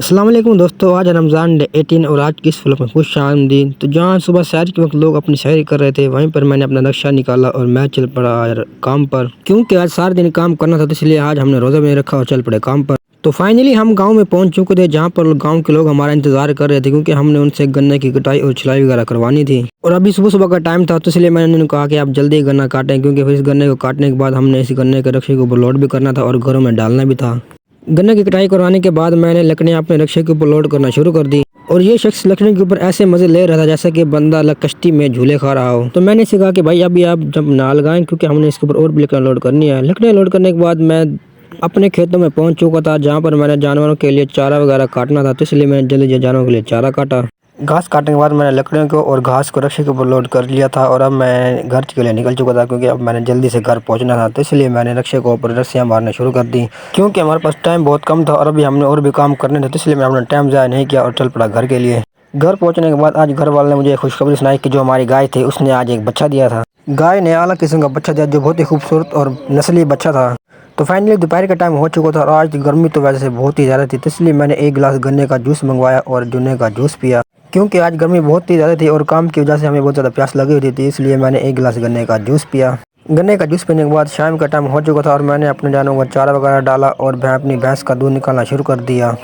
अस्सलाम वालेकुम दोस्तों, आज है रमज़ान डे 18 और आज की इस व्लॉग में खुश आमदीद। तो जहाँ सुबह सैर के वक्त लोग अपनी सैर कर रहे थे, वहीं पर मैंने अपना नक्शा निकाला और मैं चल पड़ा यार काम पर, क्योंकि आज सारा दिन काम करना था। तो इसलिए आज हमने रोज़ा में रखा और चल पड़े काम पर। तो फाइनली हम गांव में पहुंच चुके थे, जहां पर गांव के लोग हमारा इंतजार कर रहे थे, क्योंकि हमने उनसे गन्ने की कटाई और छिलाई वगैरह करवानी थी। और अभी सुबह सुबह का टाइम था, तो इसलिए मैंने उन्हें कहा कि आप जल्दी गन्ना काटें, क्योंकि फिर इस गन्ने को काटने के बाद हमने इस गन्ने के रक्शे के ऊपर लोड भी करना था और घरों में डालना भी था। गन्ने की कटाई करवाने के बाद मैंने लकड़ियाँ अपने रक्शे के ऊपर लोड करना शुरू कर दी और ये शख्स लकड़ी के ऊपर ऐसे मजे ले रहा था जैसा कि बंदा कश्ती में झूले खा रहा हो। तो मैंने इसे कहा कि भाई अभी आप जब ना लगाएं, क्योंकि हमने इसके ऊपर और भी लकड़ियाँ लोड करनी है। लकड़ियाँ लोड करने के बाद मैं अपने खेतों में पहुंच चुका था, जहां पर मैंने जानवरों के लिए चारा वगैरह काटना था। तो इसलिए मैंने जल्दी जानवरों के लिए चारा काटा। घास काटने के बाद मैंने लकड़ियों को और घास को रस्सी के ऊपर लोड कर लिया था और अब मैं घर के लिए निकल चुका था, क्योंकि अब मैंने जल्दी से घर पहुंचना था। तो इसलिए मैंने रस्से को ऊपर रस्सियाँ मारना शुरू कर दी, क्योंकि हमारे पास टाइम बहुत कम था और अभी हमने और भी काम करने थे। तो इसलिए मैं अपना टाइम ज़ाया नहीं किया और चल पड़ा घर के लिए। घर पहुंचने के बाद आज घर वाले ने मुझे खुशखबरी सुनाई कि जो हमारी गाय थी उसने आज एक बच्चा दिया था। गाय ने आला किस्म का बच्चा दिया, जो बहुत ही खूबसूरत और नस्ली बच्चा था। तो फाइनली दोपहर का टाइम हो चुका था और आज गर्मी तो वैसे बहुत ही ज़्यादा थी। तो इसलिए मैंने एक गिलास गन्ने का जूस मंगवाया और गन्ने का जूस पिया, क्योंकि आज गर्मी बहुत ही ज़्यादा थी और काम की वजह से हमें बहुत ज़्यादा प्यास लगी हुई थी। इसलिए मैंने एक गिलास गन्ने का जूस पिया। गन्ने का जूस पीने के बाद शाम का टाइम हो चुका था और मैंने अपने जानवरों को चारा वगैरह डाला और मैं अपनी भैंस का दूध निकालना शुरू कर दिया।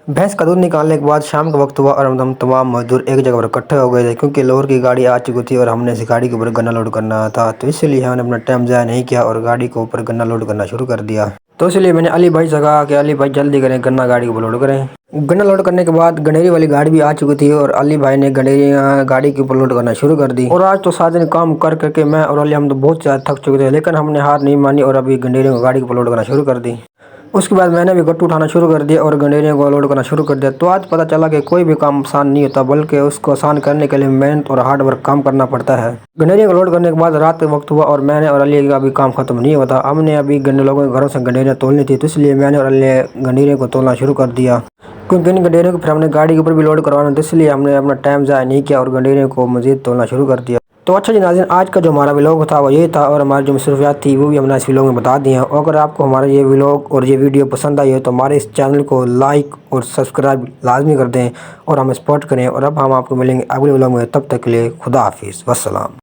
भैंस का दूध निकालने के बाद शाम का वक्त हुआ और हम तमाम मजदूर एक जगह पर इकट्ठे हो गए थे, क्योंकि लोअर की गाड़ी आ चुकी थी और हमने इस गाड़ी के ऊपर गन्ना लोड करना था। तो इसलिए हमने अपना टाइम ज़ाया नहीं किया और गाड़ी के ऊपर गन्ना लोड करना शुरू कर दिया। तो इसलिए मैंने अली भाई से कहा कि अली भाई जल्दी करें, गन्ना गाड़ी को लोड करें। गन्ना लोड करने के बाद गंडेरी वाली गाड़ी भी आ चुकी थी और अली भाई ने गंडेरी गाड़ी के ऊपर लोड करना शुरू कर दी। और आज तो सारा दिन काम कर करके मैं और अली हम तो बहुत ज़्यादा थक चुके थे, लेकिन हमने हार नहीं मानी और अभी गंडेरी को गाड़ी के ऊपर लोड करना शुरू कर दी। उसके बाद मैंने भी गट्टू उठाना शुरू कर दिया और गंडेरियों को लोड करना शुरू कर दिया। तो आज पता चला कि कोई भी काम आसान नहीं होता, बल्कि उसको आसान करने के लिए मेहनत और हार्ड वर्क काम करना पड़ता है। गंडेरियों को लोड करने के बाद रात वक्त हुआ और मैंने और अली का भी काम खत्म नहीं हुआ था। हमने अभी लोगों के घरों से गंडेरियाँ तोलनी थी, तो इसलिए मैंने और अली गंडेरियों को तोलना शुरू कर दिया, क्योंकि इन गंडेरियों को फिर हमने गाड़ी के ऊपर भी लोड करवाना था। इसलिए हमने अपना टाइम ज़ाया नहीं किया और गंडेरियों को मज़ीद तोलना शुरू कर दिया। तो अच्छा जी नाज़रीन, आज का जो हमारा व्लॉग था वो ये था और हमारी जो मसरूफियात थी वो भी हमने इस व्लॉग में बता दी हैं। और अगर आपको हमारा ये व्लॉग और ये वीडियो पसंद आई हो तो हमारे इस चैनल को लाइक और सब्सक्राइब लाजमी कर दें और हमें सपोर्ट करें। और अब हम आपको मिलेंगे अगले व्लॉग में, तब तक के लिए खुदा हाफिज़, वस्सलाम।